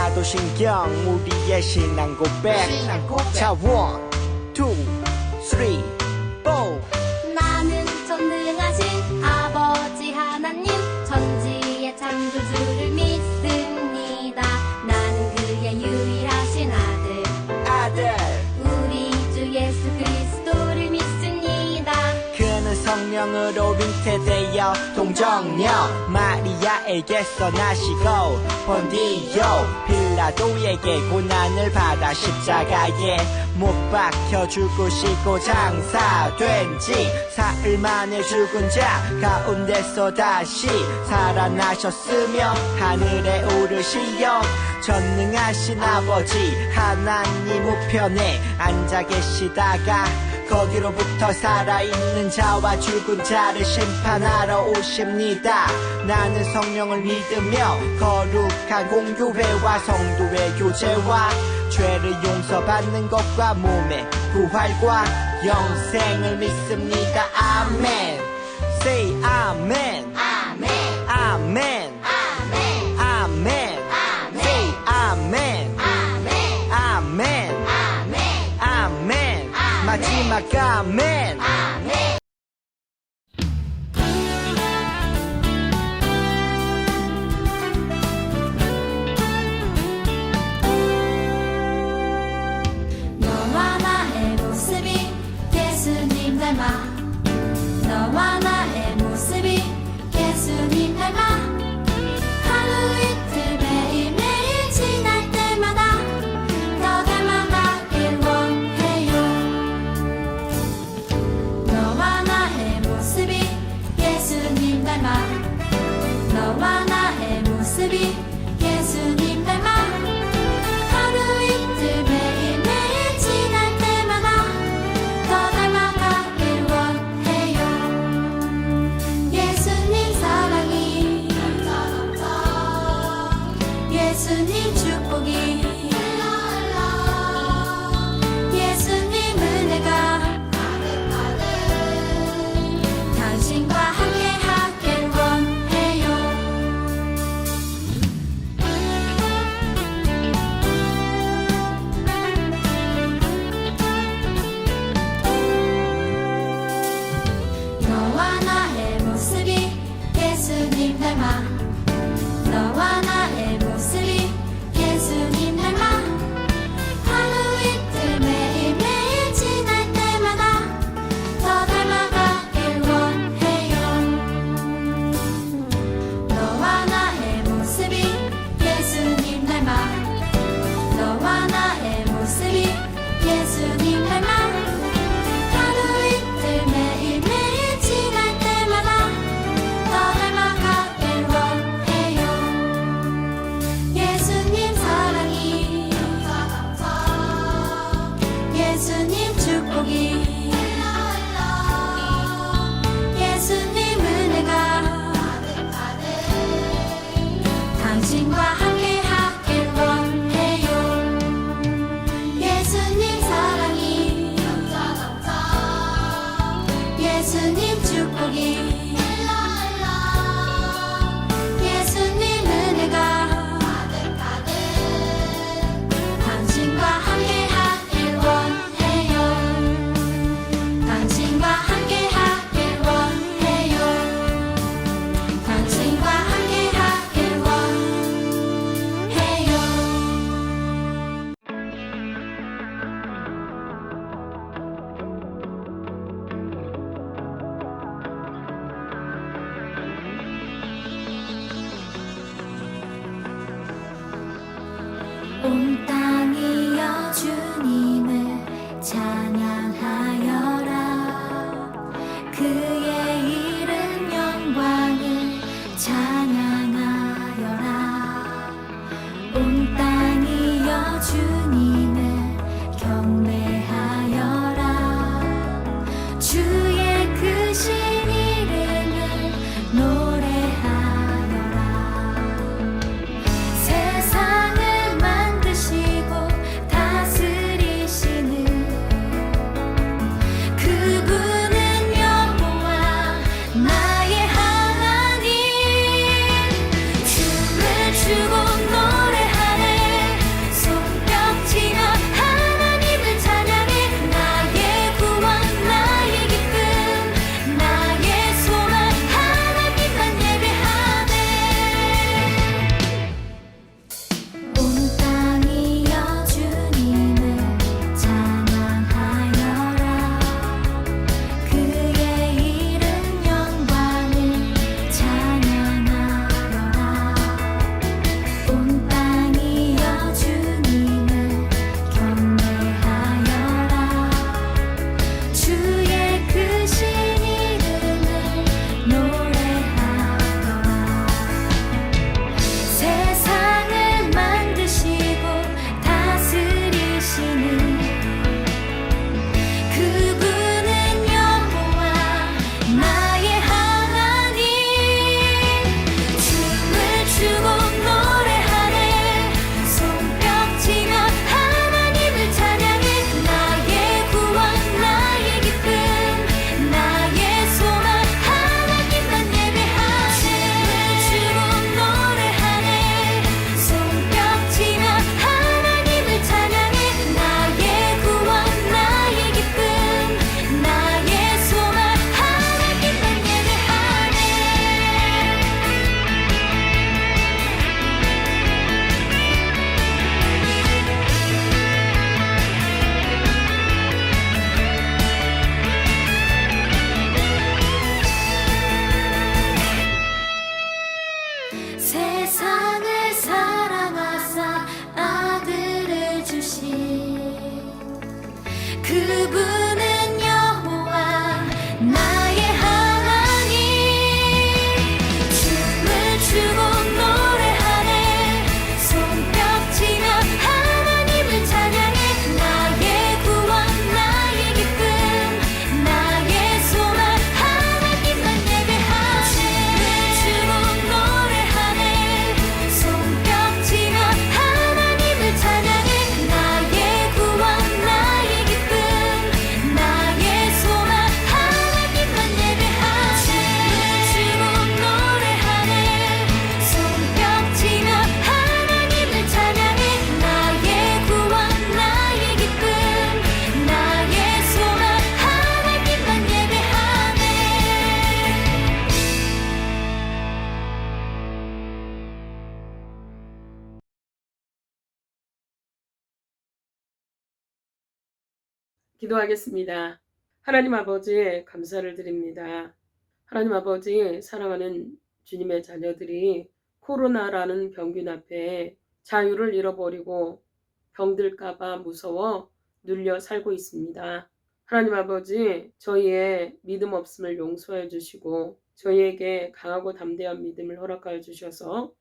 하나도 신경 우리의 신앙 고백 자 1, 2, 3, 4 나는 전능하신 아버지 하나님 천지의 창조주를 믿습니다. 나는 그의 유일하신 아들 우리 주 예수 그리스도를 믿습니다. 그는 성령으로 잉태되어 동정녀 마리아에게서 나시고 본디오 빌라도에게 고난을 받아 십자가에 못 박혀 죽으시고 장사된 지 사흘 만에 죽은 자 가운데서 다시 살아나셨으며 하늘에 오르시어 전능하신 아버지 하나님 우편에 앉아 계시다가 거기로부터 살아있는 자와 죽은 자를 심판하러 오십니다. 나는 성령을 믿으며 거룩한 공교회와 성도의 교제와 죄를 용서받는 것과 몸의 부활과 영생을 믿습니다. 아멘. Say 아멘. 아멘 아멘. 아멘 아멘. Say 아멘. 아멘 아멘. 아멘 아멘. 마지막 아멘. 아멘. 너와 나의 모습이 예수님 닮아 너와 나의 모습이 예수님 닮아 하루 이틀 매일매일 지날 때마다 더 닮아가길 원해요. 너와 나의 모습이 예수님 닮아 너와 나의 모습이 예수님 닮아 하루 이틀 매일매일 지날 때마다 더 닮아가길 원해요. 예수님 사랑이 예수님 축복이 예수님 은혜가 당신과 함께 하길 원해요. 너와 나의 모습이 예수님 닮아 너와 나의 모습이 예수님 닮아 하루 이틀 매일매일 지날 때마다 더 닮아가길 원해요. 너와 나의 모습이 예수님 닮아 너와 나의 모습이 예수님 닮아 하루 이틀 매일매일 지날 때마다 더 닮아가길 원해요. 예수님 사랑이 예수님 축복이 예수님 은혜가 당신과 함께 하길 원해요. 예수님 사랑이 예수님 축복이 예수님 은혜가 당신과 함께 하길 원해요. 당신과 함께 하길 원해요. 당신과 함께 하길 원해요. 온 땅이여 주님을 찬양하여라. 그의 이름 영광을 찬양하여라. 온 땅이여 주님을 경배하여라. 주의 크신 이름을 노래하여라. 세상을 만드시고 다스리 기도하겠습니다. 하나님 아버지 감사를 드립니다. 하나님 아버지 사랑하는 주님의 자녀들이 코로나라는 병균 앞에 자유를 잃어버리고 병들까봐 무서워 눌려 살고 있습니다. 하나님 아버지 저희의 믿음 없음을 용서해 주시고 저희에게 강하고 담대한 믿음을 허락하여 주셔서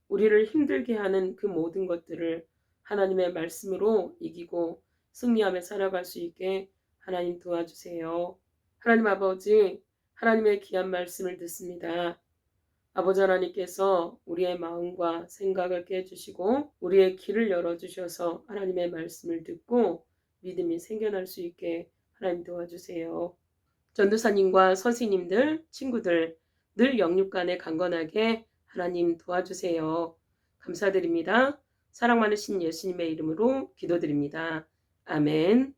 우리를 힘들게 하는 그 모든 것들을 하나님의 말씀으로 이기고 승리하며 살아갈 수 있게 하나님 도와주세요. 하나님 아버지 하나님의 귀한 말씀을 듣습니다. 아버지 하나님께서 우리의 마음과 생각을 깨주시고 우리의 귀를 열어주셔서 하나님의 말씀을 듣고 믿음이 생겨날 수 있게 하나님 도와주세요. 전도사님과 선생님들, 친구들 늘 영육간에 강건하게 하나님 도와주세요. 감사드립니다. 사랑 많으신 예수님의 이름으로 기도드립니다. 아멘.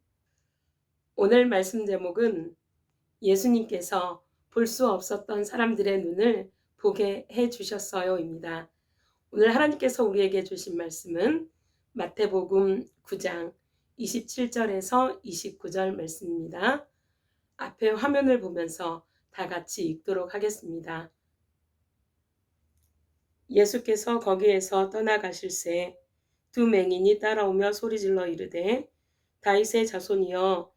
오늘 말씀 제목은 예수님께서 볼 수 없었던 사람들의 눈을 보게 해주셨어요입니다. 오늘 하나님께서 우리에게 주신 말씀은 마태복음 9장 27절에서 29절 말씀입니다. 앞에 화면을 보면서 다 같이 읽도록 하겠습니다. 예수께서 거기에서 떠나가실새 두 맹인이 따라오며 소리질러 이르되 다윗의 자손이여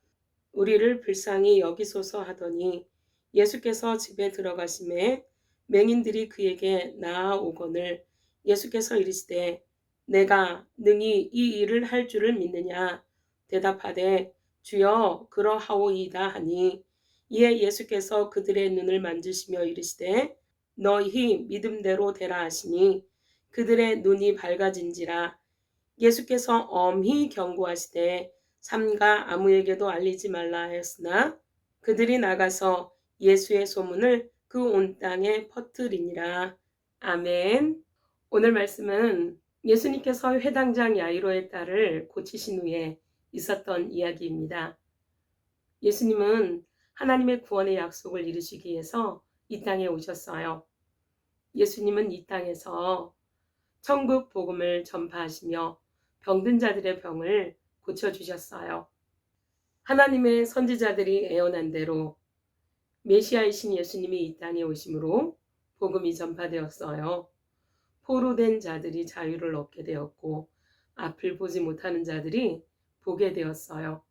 우리를 불쌍히 여기소서 하더니 예수께서 집에 들어가심에 맹인들이 그에게 나아오거늘 예수께서 이르시되 내가 능히 이 일을 할 줄을 믿느냐 대답하되 주여 그러하오이다 하니 이에 예수께서 그들의 눈을 만지시며 이르시되 너희 믿음대로 되라 하시니 그들의 눈이 밝아진지라. 예수께서 엄히 경고하시되 삼가 아무에게도 알리지 말라 하였으나 그들이 나가서 예수의 소문을 그 온 땅에 퍼뜨리니라. 아멘. 오늘 말씀은 예수님께서 회당장 야이로의 딸을 고치신 후에 있었던 이야기입니다. 예수님은 하나님의 구원의 약속을 이루시기 위해서 이 땅에 오셨어요. 예수님은 이 땅에서 천국 복음을 전파하시며 병든 자들의 병을 고쳐주셨어요. 하나님의 선지자들이 예언한 대로 메시아이신 예수님이 이 땅에 오심으로 복음이 전파되었어요. 포로된 자들이 자유를 얻게 되었고 앞을 보지 못하는 자들이 보게 되었어요.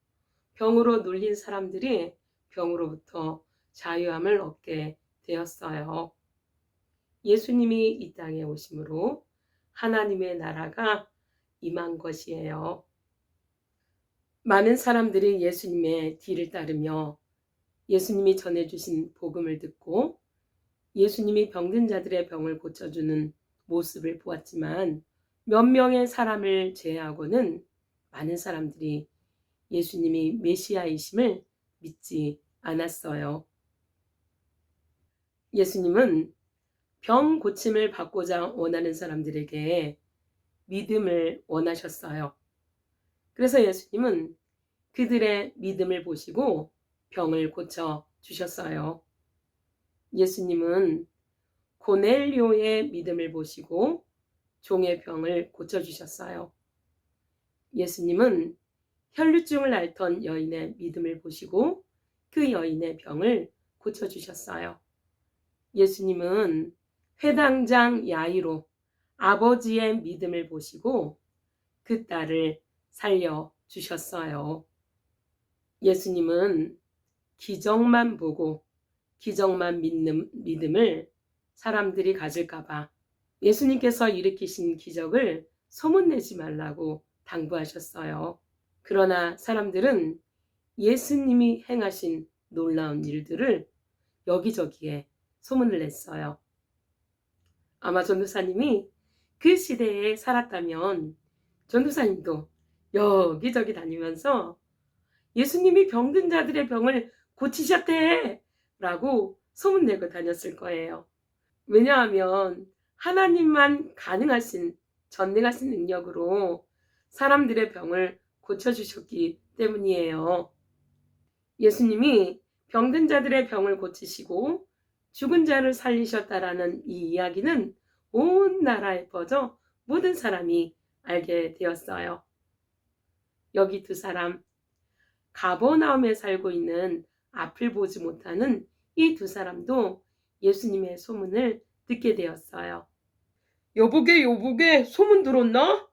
병으로 눌린 사람들이 병으로부터 자유함을 얻게 되었어요. 예수님이 이 땅에 오심으로 하나님의 나라가 임한 것이에요. 많은 사람들이 예수님의 뒤를 따르며 예수님이 전해주신 복음을 듣고 예수님이 병든 자들의 병을 고쳐주는 모습을 보았지만 몇 명의 사람을 제외하고는 많은 사람들이 예수님이 메시아이심을 믿지 않았어요. 예수님은 병 고침을 받고자 원하는 사람들에게 믿음을 원하셨어요. 그래서 예수님은 그들의 믿음을 보시고 병을 고쳐 주셨어요. 예수님은 고넬료의 믿음을 보시고 종의 병을 고쳐 주셨어요. 예수님은 혈류증을 앓던 여인의 믿음을 보시고 그 여인의 병을 고쳐 주셨어요. 예수님은 회당장 야이로 아버지의 믿음을 보시고 그 딸을 살려 주셨어요. 예수님은 기적만 보고 기적만 믿는 믿음을 사람들이 가질까봐 예수님께서 일으키신 기적을 소문내지 말라고 당부하셨어요. 그러나 사람들은 예수님이 행하신 놀라운 일들을 여기저기에 소문을 냈어요. 아마 전도사님이 그 시대에 살았다면 전도사님도 여기저기 다니면서 예수님이 병든 자들의 병을 고치셨대 라고 소문내고 다녔을 거예요. 왜냐하면 하나님만 가능하신 전능하신 능력으로 사람들의 병을 고쳐주셨기 때문이에요. 예수님이 병든 자들의 병을 고치시고 죽은 자를 살리셨다라는 이 이야기는 온 나라에 퍼져 모든 사람이 알게 되었어요. 여기 두 사람, 가버나움에 살고 있는 앞을 보지 못하는 이 두 사람도 예수님의 소문을 듣게 되었어요. 여보게, 소문 들었나?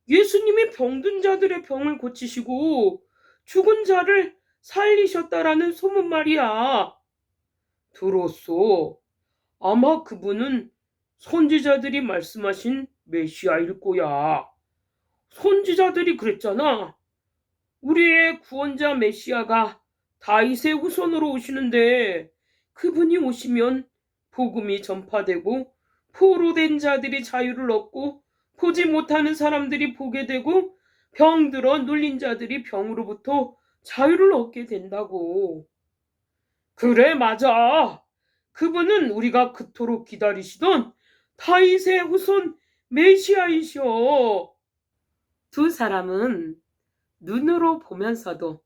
예수님이 병든 자들의 병을 고치시고 죽은 자를 살리셨다라는 소문 말이야. 들었어. 아마 그분은 선지자들이 말씀하신 메시아일 거야. 선지자들이 그랬잖아. 우리의 구원자 메시아가 다윗의 후손으로 오시는데 그분이 오시면 복음이 전파되고 포로된 자들이 자유를 얻고 보지 못하는 사람들이 보게 되고 병들어 눌린 자들이 병으로부터 자유를 얻게 된다고. 그래, 맞아. 그분은 우리가 그토록 기다리시던 다윗의 후손 메시아이셔. 두 사람은 눈으로 보면서도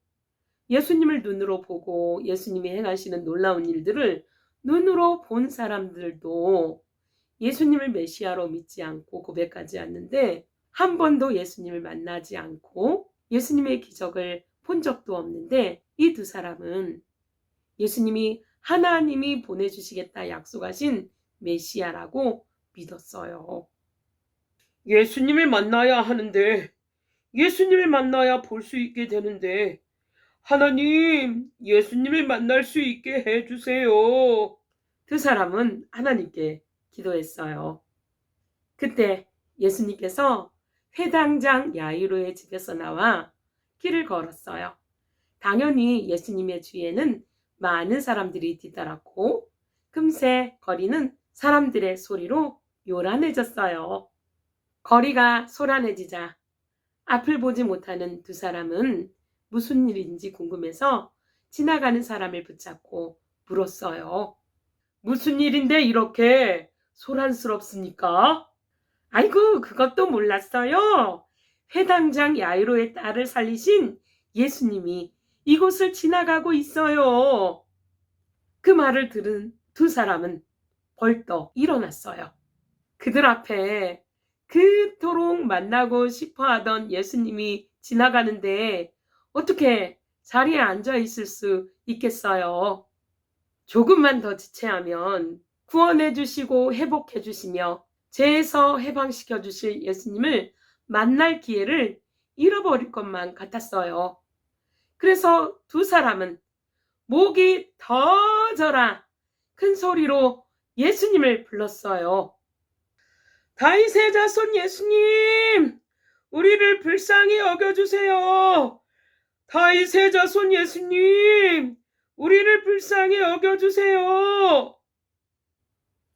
예수님을 눈으로 보고 예수님이 행하시는 놀라운 일들을 눈으로 본 사람들도 예수님을 메시아로 믿지 않고 고백하지 않는데 한 번도 예수님을 만나지 않고 예수님의 기적을 본 적도 없는데 이 두 사람은 예수님이 하나님이 보내주시겠다 약속하신 메시아라고 믿었어요. 예수님을 만나야 하는데 예수님을 만나야 볼 수 있게 되는데 하나님, 예수님을 만날 수 있게 해주세요. 두 사람은 하나님께 기도했어요. 그때 예수님께서 회당장 야이로의 집에서 나와 길을 걸었어요. 당연히 예수님의 주위에는 많은 사람들이 뒤따랐고 금세 거리는 사람들의 소리로 요란해졌어요. 거리가 소란해지자 앞을 보지 못하는 두 사람은 무슨 일인지 궁금해서 지나가는 사람을 붙잡고 물었어요. 무슨 일인데 이렇게 소란스럽습니까? 아이고, 그것도 몰랐어요. 회당장 야이로의 딸을 살리신 예수님이 이곳을 지나가고 있어요. 그 말을 들은 두 사람은 벌떡 일어났어요. 그들 앞에 그토록 만나고 싶어 하던 예수님이 지나가는데 어떻게 자리에 앉아 있을 수 있겠어요? 조금만 더 지체하면 구원해 주시고 회복해 주시며 죄에서 해방시켜 주실 예수님을 만날 기회를 잃어버릴 것만 같았어요. 그래서 두 사람은 목이 터져라 큰 소리로 예수님을 불렀어요. 다윗의 자손 예수님, 우리를 불쌍히 여겨주세요. 다윗의 자손 예수님, 우리를 불쌍히 여겨주세요.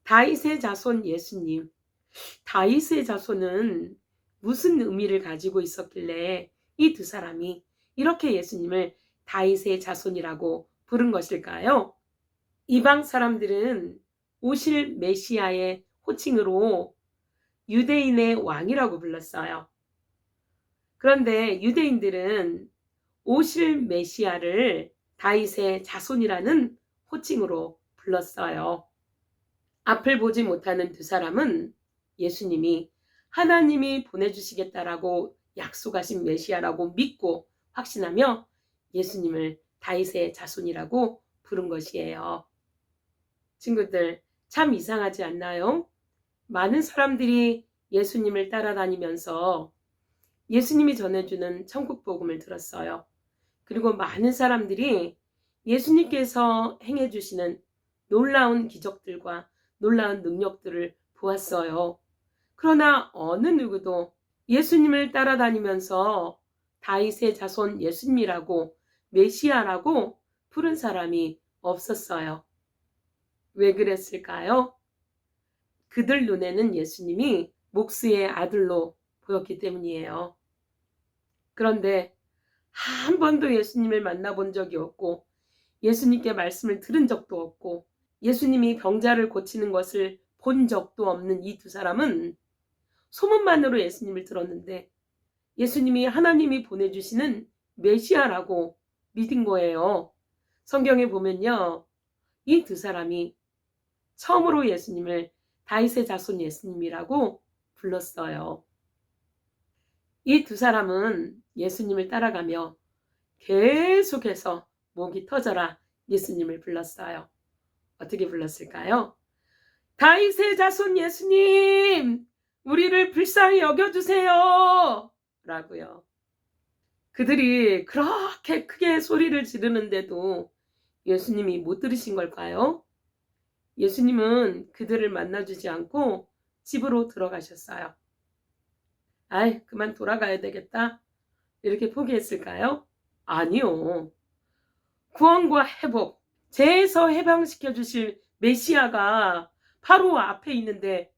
다윗의 자손 예수님. 다윗의 자손은 무슨 의미를 가지고 있었길래 이 두 사람이 이렇게 예수님을 다윗의 자손이라고 부른 것일까요? 이방 사람들은 오실 메시아의 호칭으로 유대인의 왕이라고 불렀어요. 그런데 유대인들은 오실 메시아를 다윗의 자손이라는 호칭으로 불렀어요. 앞을 보지 못하는 두 사람은 예수님이 하나님이 보내주시겠다라고 약속하신 메시아라고 믿고 확신하며 예수님을 다윗의 자손이라고 부른 것이에요. 친구들, 참 이상하지 않나요? 많은 사람들이 예수님을 따라다니면서 예수님이 전해주는 천국 복음을 들었어요. 그리고 많은 사람들이 예수님께서 행해주시는 놀라운 기적들과 놀라운 능력들을 보았어요. 그러나 어느 누구도 예수님을 따라다니면서 다윗의 자손 예수님이라고 메시아라고 부른 사람이 없었어요. 왜 그랬을까요? 그들 눈에는 예수님이 목수의 아들로 보였기 때문이에요. 그런데 한 번도 예수님을 만나본 적이 없고 예수님께 말씀을 들은 적도 없고 예수님이 병자를 고치는 것을 본 적도 없는 이 두 사람은 소문만으로 예수님을 들었는데 예수님이 하나님이 보내주시는 메시아라고 믿은 거예요. 성경에 보면요, 이 두 사람이 처음으로 예수님을 다윗의 자손 예수님이라고 불렀어요. 이 두 사람은 예수님을 따라가며 계속해서 목이 터져라 예수님을 불렀어요. 어떻게 불렀을까요? 다윗의 자손 예수님, 우리를 불쌍히 여겨주세요 라고요. 그들이 그렇게 크게 소리를 지르는데도 예수님이 못 들으신 걸까요? 예수님은 그들을 만나주지 않고 집으로 들어가셨어요. 아이, 그만 돌아가야 되겠다, 이렇게 포기했을까요? 아니요. 구원과 회복, 죄에서 해방시켜 주실 메시아가 바로 앞에 있는데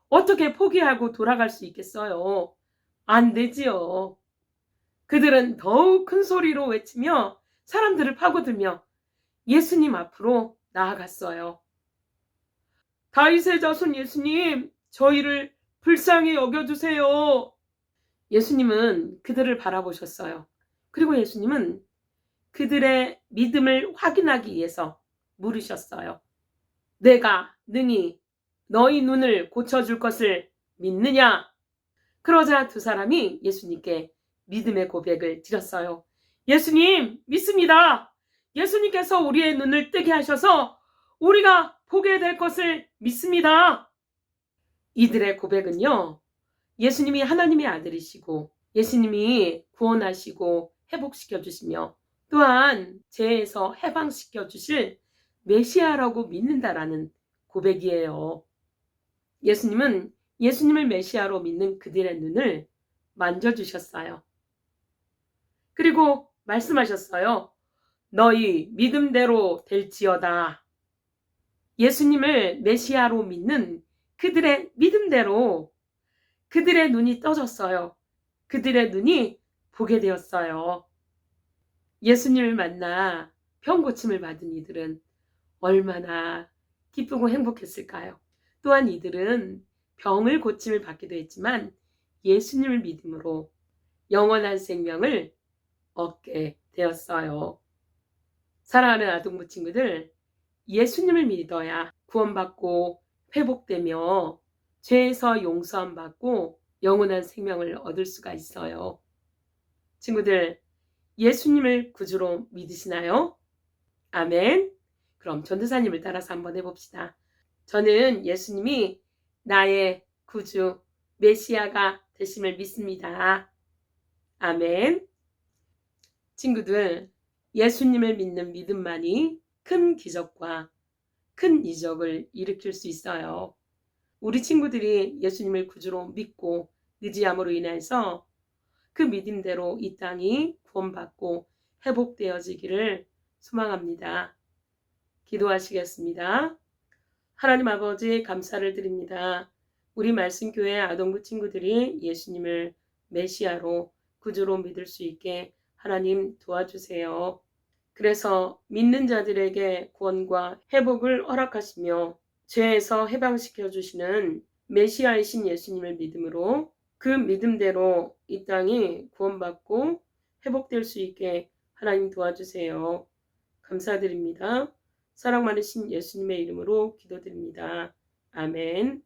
어떻게 포기하고 돌아갈 수 있겠어요? 안 되지요. 그들은 더욱 큰 소리로 외치며 사람들을 파고들며 예수님 앞으로 나아갔어요. 다윗의 자손 예수님, 저희를 불쌍히 여겨주세요. 예수님은 그들을 바라보셨어요. 그리고 예수님은 그들의 믿음을 확인하기 위해서 물으셨어요. 내가 능히 너희 눈을 고쳐줄 것을 믿느냐? 그러자 두 사람이 예수님께 믿음의 고백을 드렸어요. 예수님, 믿습니다. 예수님께서 우리의 눈을 뜨게 하셔서 우리가 보게 될 것을 믿습니다. 이들의 고백은요, 예수님이 하나님의 아들이시고 예수님이 구원하시고 회복시켜 주시며 또한 죄에서 해방시켜 주실 메시아라고 믿는다라는 고백이에요. 예수님은 예수님을 메시아로 믿는 그들의 눈을 만져주셨어요. 그리고 말씀하셨어요. 너희 믿음대로 될지어다. 예수님을 메시아로 믿는 그들의 믿음대로 그들의 눈이 떠졌어요. 그들의 눈이 보게 되었어요. 예수님을 만나 병 고침을 받은 이들은 얼마나 기쁘고 행복했을까요? 또한 이들은 병을 고침을 받기도 했지만 예수님을 믿음으로 영원한 생명을 얻게 되었어요. 사랑하는 아동부 친구들, 예수님을 믿어야 구원받고 회복되며 죄에서 용서함 받고 영원한 생명을 얻을 수가 있어요. 친구들, 예수님을 구주로 믿으시나요? 아멘. 그럼 전도사님을 따라서 한번 해봅시다. 저는 예수님이 나의 구주 메시아가 되심을 믿습니다. 아멘. 친구들, 예수님을 믿는 믿음만이 큰 기적과 큰 이적을 일으킬 수 있어요. 우리 친구들이 예수님을 구주로 믿고 의지함으로 인해서 그 믿음대로 이 땅이 구원받고 회복되어지기를 소망합니다. 기도하시겠습니다. 하나님 아버지, 감사를 드립니다. 우리 말씀교회 아동부 친구들이 예수님을 메시아로 구주로 믿을 수 있게 하나님 도와주세요. 그래서 믿는 자들에게 구원과 회복을 허락하시며 죄에서 해방시켜 주시는 메시아이신 예수님을 믿음으로 그 믿음대로 이 땅이 구원받고 회복될 수 있게 하나님 도와주세요. 감사드립니다. 사랑 많으신 예수님의 이름으로 기도드립니다. 아멘.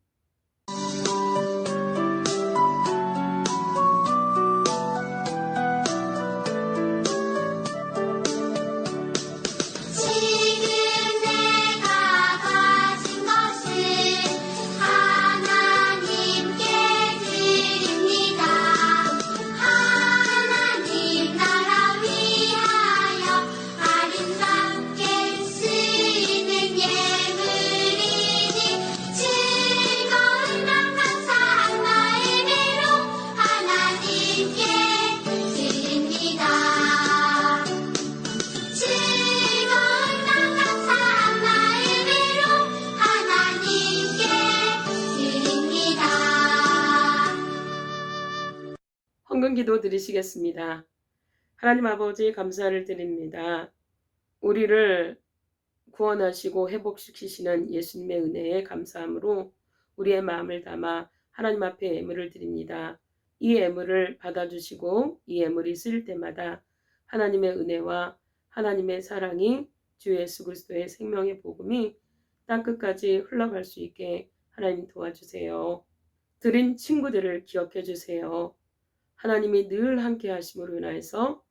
헌금기도 드리시겠습니다. 하나님 아버지, 감사를 드립니다. 우리를 구원하시고 회복시키시는 예수님의 은혜에 감사함으로 우리의 마음을 담아 하나님 앞에 예물을 드립니다. 이 예물을 받아주시고 이 예물이 쓰일 때마다 하나님의 은혜와 하나님의 사랑이 주 예수 그리스도의 생명의 복음이 땅끝까지 흘러갈 수 있게 하나님 도와주세요. 드린 친구들을 기억해 주세요. 하나님이 늘 함께 하심으로 인하여서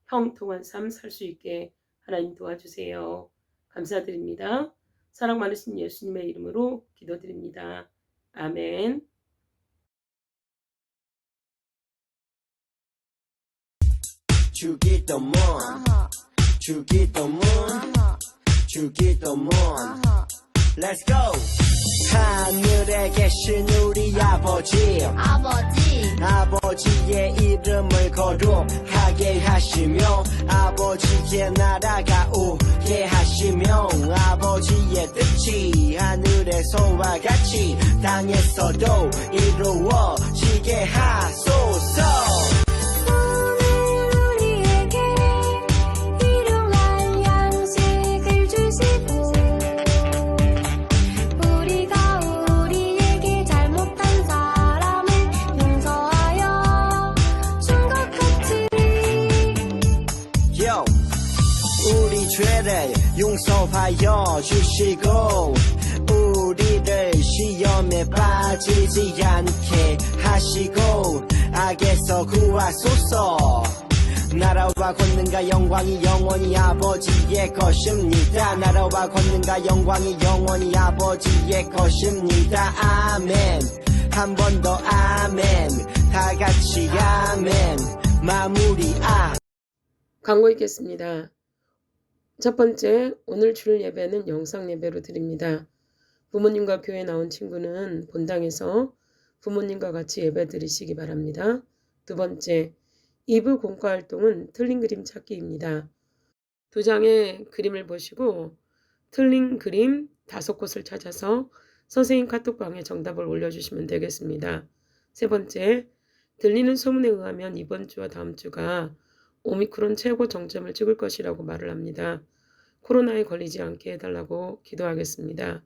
형통한 삶 살 수 있게 하나님 도와주세요. 감사드립니다. 사랑 많으신 예수님의 이름으로 기도드립니다. 아멘. 주기도문 주기도문 주기도문 Let's go 하늘에 계신 우리 아버지 아버지의 이름을 거룩하게 하시며 아버지의 나라가 오게 하시며 아버지의 뜻이 하늘에서와 같이 땅에서도 이루어지게 하소서. 우리 죄를 용서하여 주시고 우리를 시험에 빠지지 않게 하시고 악에서 구하소서. 나라와 권능과 영광이 영원히 아버지의 것입니다. 나라와 권능과 영광이 영원히 아버지의 것입니다. 아멘. 한 번 더 아멘. 다 같이 아멘. 마무리 광고 있겠습니다. 첫 번째, 오늘 주일 예배는 영상 예배로 드립니다. 부모님과 교회 나온 친구는 본당에서 부모님과 같이 예배 드리시기 바랍니다. 두 번째, 2부 공과 활동은 틀린 그림 찾기입니다. 2장의 그림을 보시고 틀린 그림 5곳을 찾아서 선생님 카톡방에 정답을 올려주시면 되겠습니다. 세 번째, 들리는 소문에 의하면 이번 주와 다음 주가 오미크론 최고 정점을 찍을 것이라고 말을 합니다. 코로나에 걸리지 않게 해달라고 기도하겠습니다.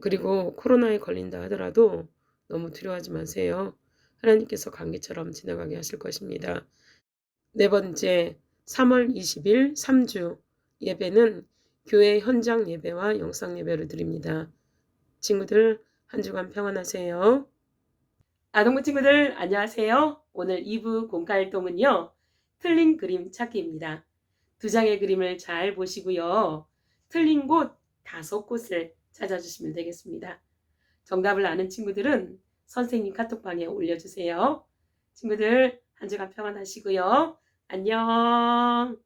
그리고 코로나에 걸린다 하더라도 너무 두려워하지 마세요. 하나님께서 감기처럼 지나가게 하실 것입니다. 네 번째, 3월 20일 3주 예배는 교회 현장 예배와 영상 예배를 드립니다. 친구들 한 주간 평안하세요. 아동부 친구들 안녕하세요. 오늘 2부 공과활동은요. 틀린 그림 찾기입니다. 2장의 그림을 잘 보시고요. 틀린 곳 5곳을 찾아주시면 되겠습니다. 정답을 아는 친구들은 선생님 카톡방에 올려주세요. 친구들 한 주간 평안하시고요. 안녕.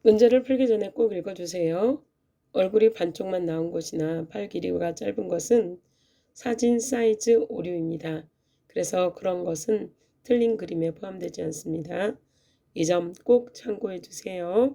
문제를 풀기 전에 꼭 읽어주세요. 얼굴이 반쪽만 나온 곳이나 팔 길이가 짧은 것은 사진 사이즈 오류입니다. 그래서 그런 것은 틀린 그림에 포함되지 않습니다. 이 점 꼭 참고해 주세요.